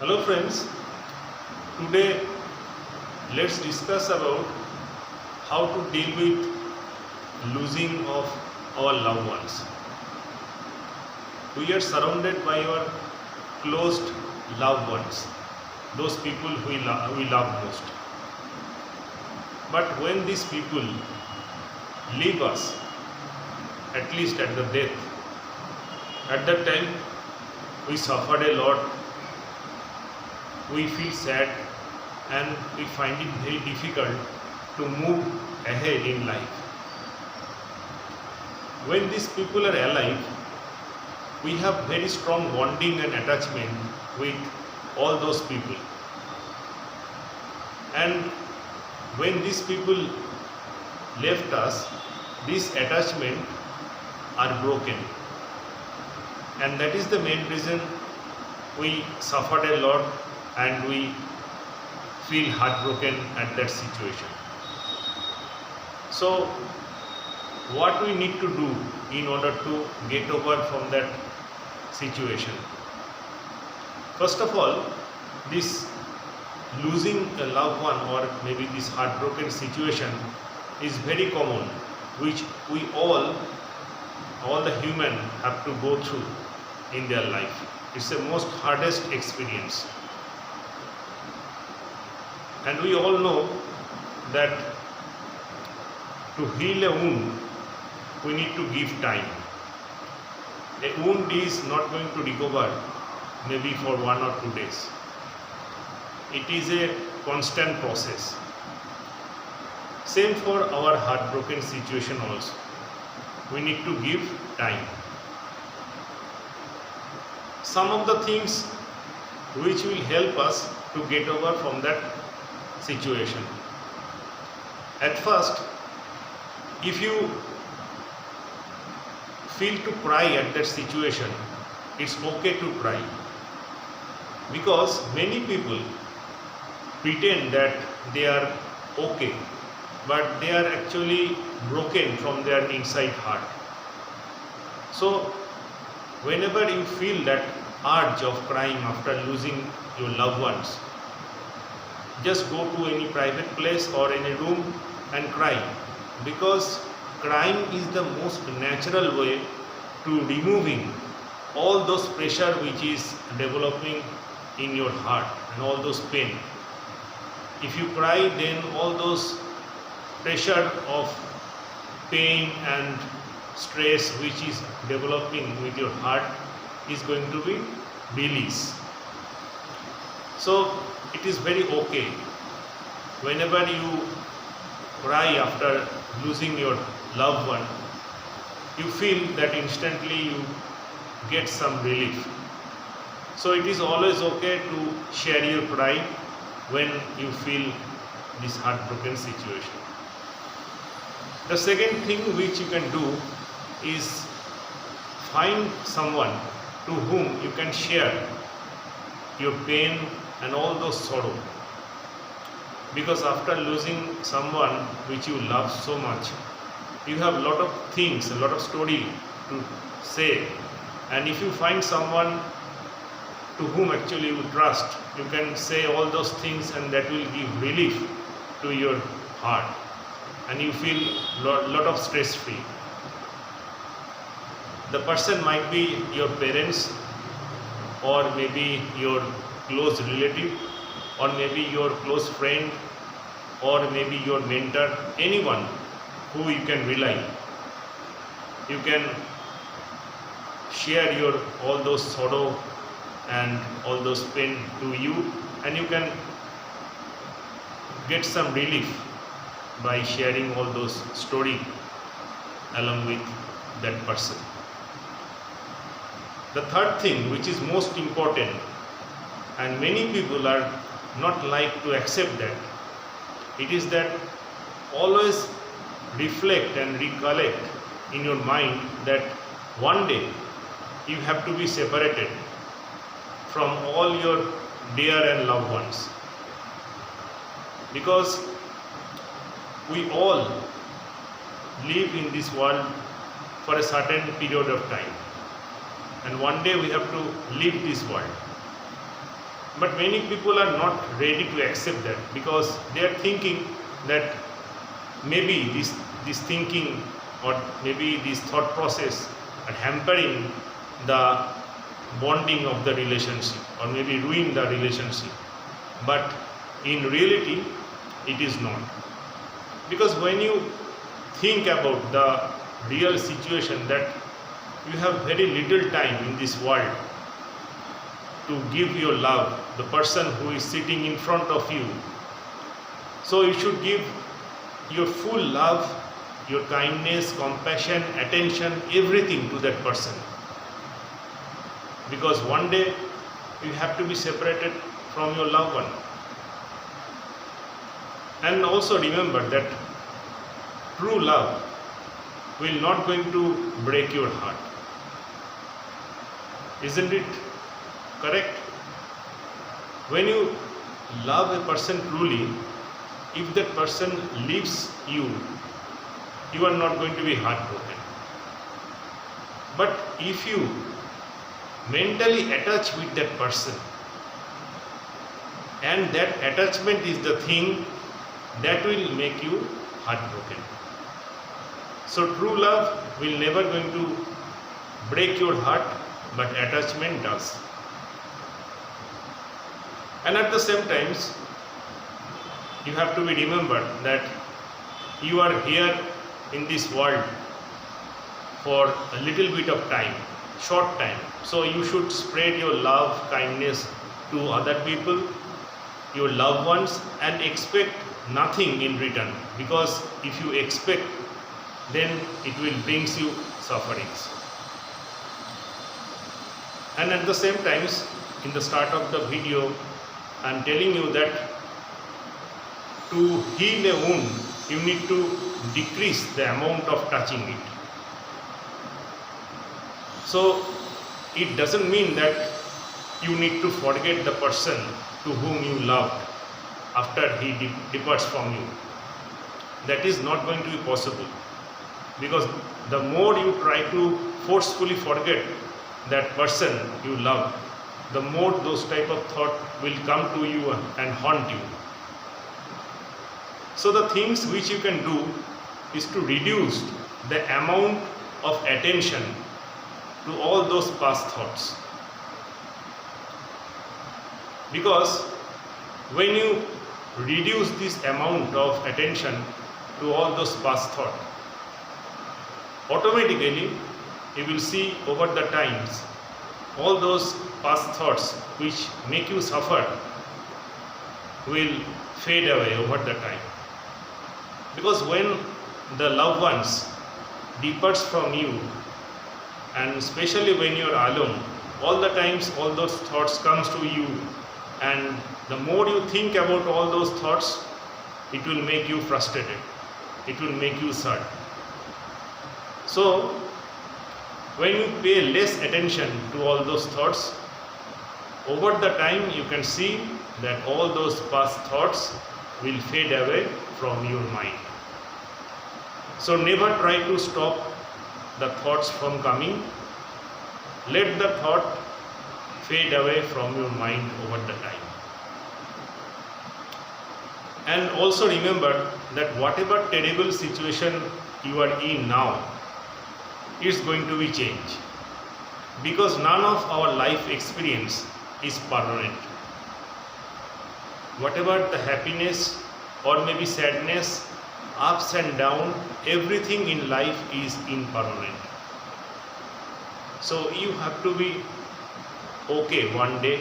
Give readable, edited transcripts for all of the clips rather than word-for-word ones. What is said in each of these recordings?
Hello friends, today let's discuss about how to deal with losing of our loved ones. We are surrounded by our closed loved ones, those people we love most. But when these people leave us, at least at the death, at that time we suffered a lot. We feel sad and we find it very difficult to move ahead in life. When these people are alive, we have very strong bonding and attachment with all those people. And when these people left us, these attachment are broken. And that is the main reason we suffered a lot and we feel heartbroken at that situation. So what we need to do in order to get over from that situation? First of all, this losing a loved one or maybe this heartbroken situation is very common, which we all the human have to go through in their life. It's the most hardest experience. And we all know that to heal a wound, we need to give time. A wound is not going to recover maybe for 1 or 2 days. It is a constant process. Same for our heartbroken situation also. We need to give time. Some of the things which will help us to get over from that situation. At first, if you feel to cry at that situation, it's okay to cry, because many people pretend that they are okay, but they are actually broken from their inside heart. So whenever you feel that urge of crying after losing your loved ones, just go to any private place or any room and cry, because crying is the most natural way to removing all those pressure which is developing in your heart and all those pain. If you cry, then all those pressure of pain and stress which is developing with your heart is going to be released. So it is very okay whenever you cry after losing your loved one, you feel that instantly you get some relief. So it is always okay to share your cry when you feel this heartbroken situation. The second thing which you can do is find someone to whom you can share your pain and all those sorrow, because after losing someone which you love so much, you have a lot of things, a lot of story to say, and if you find someone to whom actually you trust, you can say all those things, and that will give relief to your heart and you feel lot of stress free. The person might be your parents, or maybe your close relative, or maybe your close friend, or maybe your mentor, anyone who you can rely. You can share your all those sorrow and all those pain to you, and you can get some relief by sharing all those story along with that person. The third thing, which is most important, and many people are not like to accept that, it is that always reflect and recollect in your mind that one day you have to be separated from all your dear and loved ones, because we all live in this world for a certain period of time, and one day we have to leave this world. But many people are not ready to accept that, because they are thinking that maybe this thinking or maybe this thought process are hampering the bonding of the relationship or maybe ruin the relationship. But in reality, it is not. Because when you think about the real situation that you have very little time in this world to give your love, the person who is sitting in front of you, so you should give your full love, your kindness, compassion, attention, everything to that person. Because one day you have to be separated from your loved one. And also remember that true love will not going to break your heart. Isn't it correct? When you love a person truly, if that person leaves you, you are not going to be heartbroken. But if you mentally attach with that person, and that attachment is the thing that will make you heartbroken. So true love will never going to break your heart, but attachment does. And at the same times, you have to be remembered that you are here in this world for a little bit of time, short time. So you should spread your love, kindness to other people, your loved ones, and expect nothing in return. Because if you expect, then it will brings you sufferings. And at the same times, in the start of the video, I am telling you that to heal a wound, you need to decrease the amount of touching it. So it doesn't mean that you need to forget the person to whom you loved after he departs from you. That is not going to be possible, because the more you try to forcefully forget that person you love, the more those type of thought will come to you and haunt you. So the things which you can do is to reduce the amount of attention to all those past thoughts. Because when you reduce this amount of attention to all those past thoughts, automatically you will see over the times all those past thoughts which make you suffer will fade away over the time. Because when the loved ones departs from you, and especially when you are alone, all the times all those thoughts comes to you, and the more you think about all those thoughts, it will make you frustrated, it will make you sad. So when you pay less attention to all those thoughts, over the time you can see that all those past thoughts will fade away from your mind. So never try to stop the thoughts from coming. Let the thought fade away from your mind over the time. And also remember that whatever terrible situation you are in now, it's going to be changed. Because none of our life experience is permanent. Whatever the happiness or maybe sadness, ups and downs, everything in life is impermanent. So you have to be okay one day,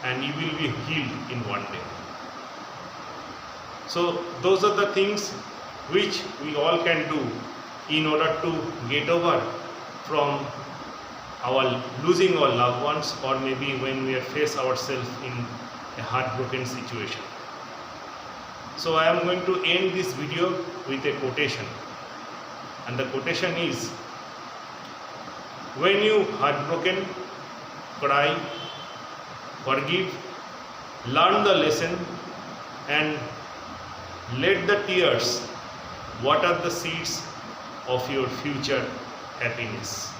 and you will be healed in one day. So those are the things which we all can do in order to get over from our losing our loved ones, or maybe when we face ourselves in a heartbroken situation. So I am going to end this video with a quotation, and the quotation is: when you heartbroken, cry, forgive, learn the lesson, and let the tears water the seeds of your future happiness.